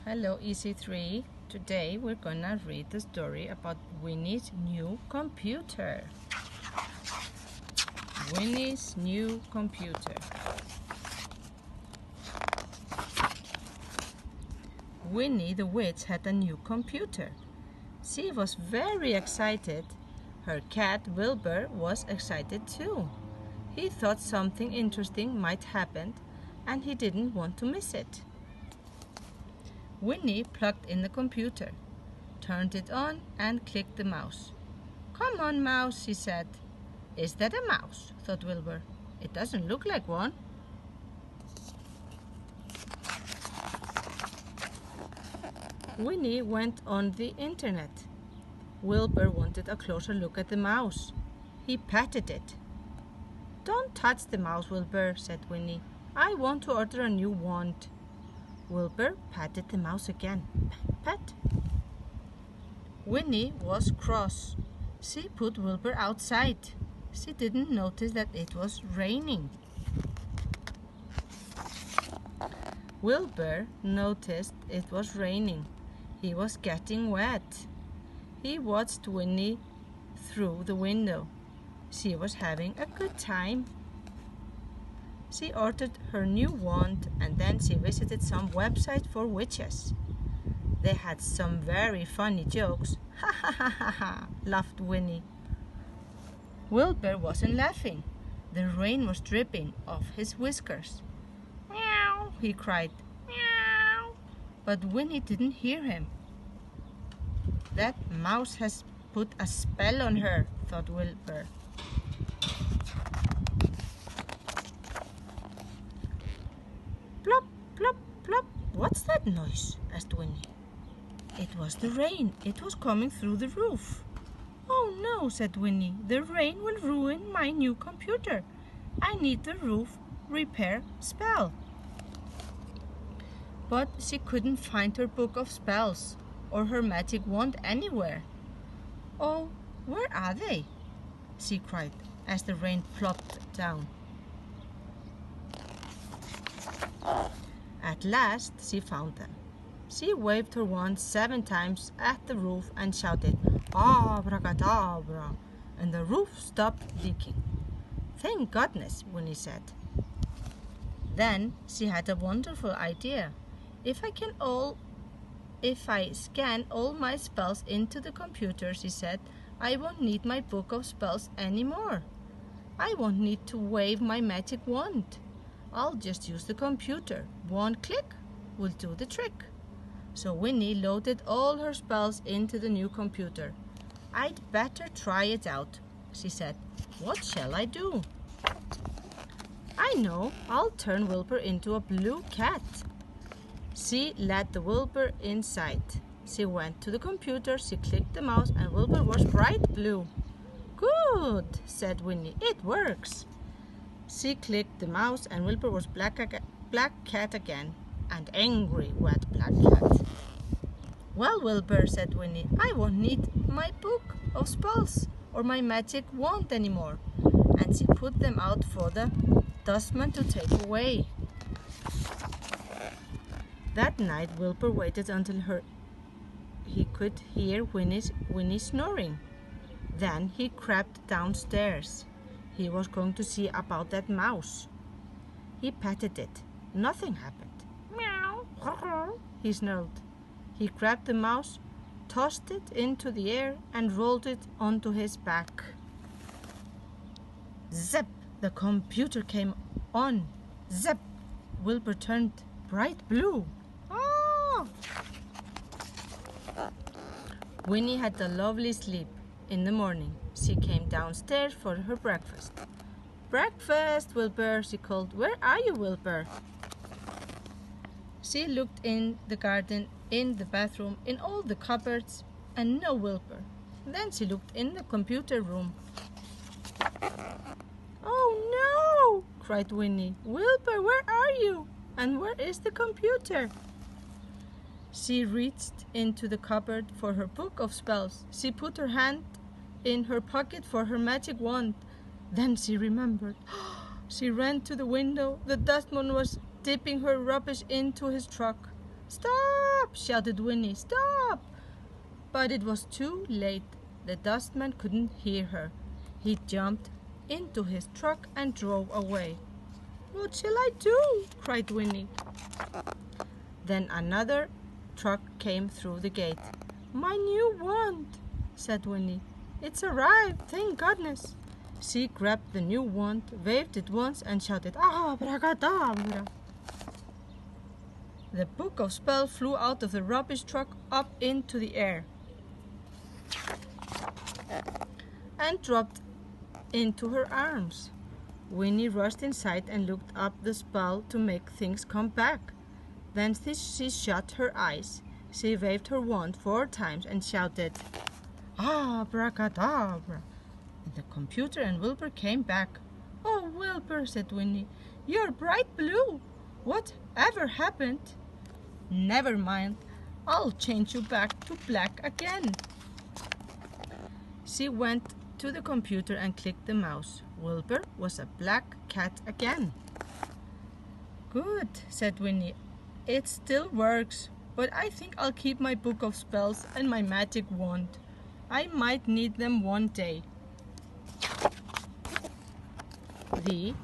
Hello, EC3. Today we're gonna read the story about Winnie's new computer. Winnie's new computer. Winnie the Witch had a new computer. She was very excited. Her cat Wilbur was excited too. He thought something interesting might happen and he didn't want to miss it. Winnie plugged in the computer, turned it on and clicked the mouse. "Come on, mouse," she said. "Is that a mouse?" thought Wilbur. "It doesn't look like one." Winnie went on the internet. Wilbur wanted a closer look at the mouse. He patted it. "Don't touch the mouse, Wilbur," said Winnie. "I want to order a new wand." Wilbur patted the mouse again. Pat. Winnie was cross. She put Wilbur outside. She didn't notice that it was raining. Wilbur noticed it was raining. He was getting wet. He watched Winnie through the window. She was having a good time. She ordered her new wand and then she visited some website for witches. They had some very funny jokes. "Ha ha ha ha ha," laughed Winnie. Wilbur wasn't laughing. The rain was dripping off his whiskers. "Meow," he cried. "Meow." But Winnie didn't hear him. "That mouse has put a spell on her," thought Wilbur. "Plop, plop, plop. What's that noise?" asked Winnie. It was the rain. It was coming through the roof. "Oh no," said Winnie. "The rain will ruin my new computer. I need the roof repair spell." But she couldn't find her book of spells or her magic wand anywhere. "Oh, where are they?" she cried as the rain plopped down. At last she found them. She waved her wand 7 times at the roof and shouted, "Abracadabra," and the roof stopped leaking. "Thank goodness," Winnie said. Then she had a wonderful idea. If I scan all my spells into the computer," she said, "I won't need my book of spells anymore. I won't need to wave my magic wand. I'll just use the computer. One click will do the trick." So Winnie loaded all her spells into the new computer. "I'd better try it out," she said. "What shall I do?" "I know, I'll turn Wilbur into a blue cat." She led the Wilbur inside. She went to the computer, she clicked the mouse, and Wilbur was bright blue. "Good," said Winnie. "It works." She clicked the mouse and Wilbur was black cat again, and angry wet black cat. "Well, Wilbur," said Winnie, "I won't need my book of spells or my magic wand anymore." And she put them out for the dustman to take away. That night Wilbur waited until he could hear Winnie snoring. Then he crept downstairs. He was going to see about that mouse. He patted it. Nothing happened. "Meow," he snarled. He grabbed the mouse, tossed it into the air, and rolled it onto his back. Zap! The computer came on. Zap! Wilbur turned bright blue. Ah! Winnie had a lovely sleep. In the morning, she came downstairs for her breakfast. "Breakfast, Wilbur," she called. "Where are you, Wilbur?" She looked in the garden, in the bathroom, in all the cupboards, and no Wilbur. Then she looked in the computer room. "Oh no!" cried Winnie. "Wilbur, where are you? And where is the computer?" She reached into the cupboard for her book of spells. She put her hand in her pocket for her magic wand. Then she remembered. She ran to the window. The dustman was tipping her rubbish into his truck. "Stop!" shouted Winnie. "Stop!" But it was too late. The dustman couldn't hear her. He jumped into his truck and drove away. "What shall I do?" cried Winnie. Then another truck came through the gate. "My new wand," said Winnie. "It's arrived, thank goodness." She grabbed the new wand, waved it once, and shouted, "Abracadabra!" The book of spells flew out of the rubbish truck up into the air and dropped into her arms. Winnie rushed inside and looked up the spell to make things come back. Then she shut her eyes. She waved her wand 4 times and shouted, "Abracadabra!" And the computer and Wilbur came back. "Oh, Wilbur," said Winnie, "you're bright blue. Whatever happened?" "Never mind. I'll change you back to black again." She went to the computer and clicked the mouse. Wilbur was a black cat again. "Good," said Winnie. "It still works, but I think I'll keep my book of spells and my magic wand. I might need them one day." The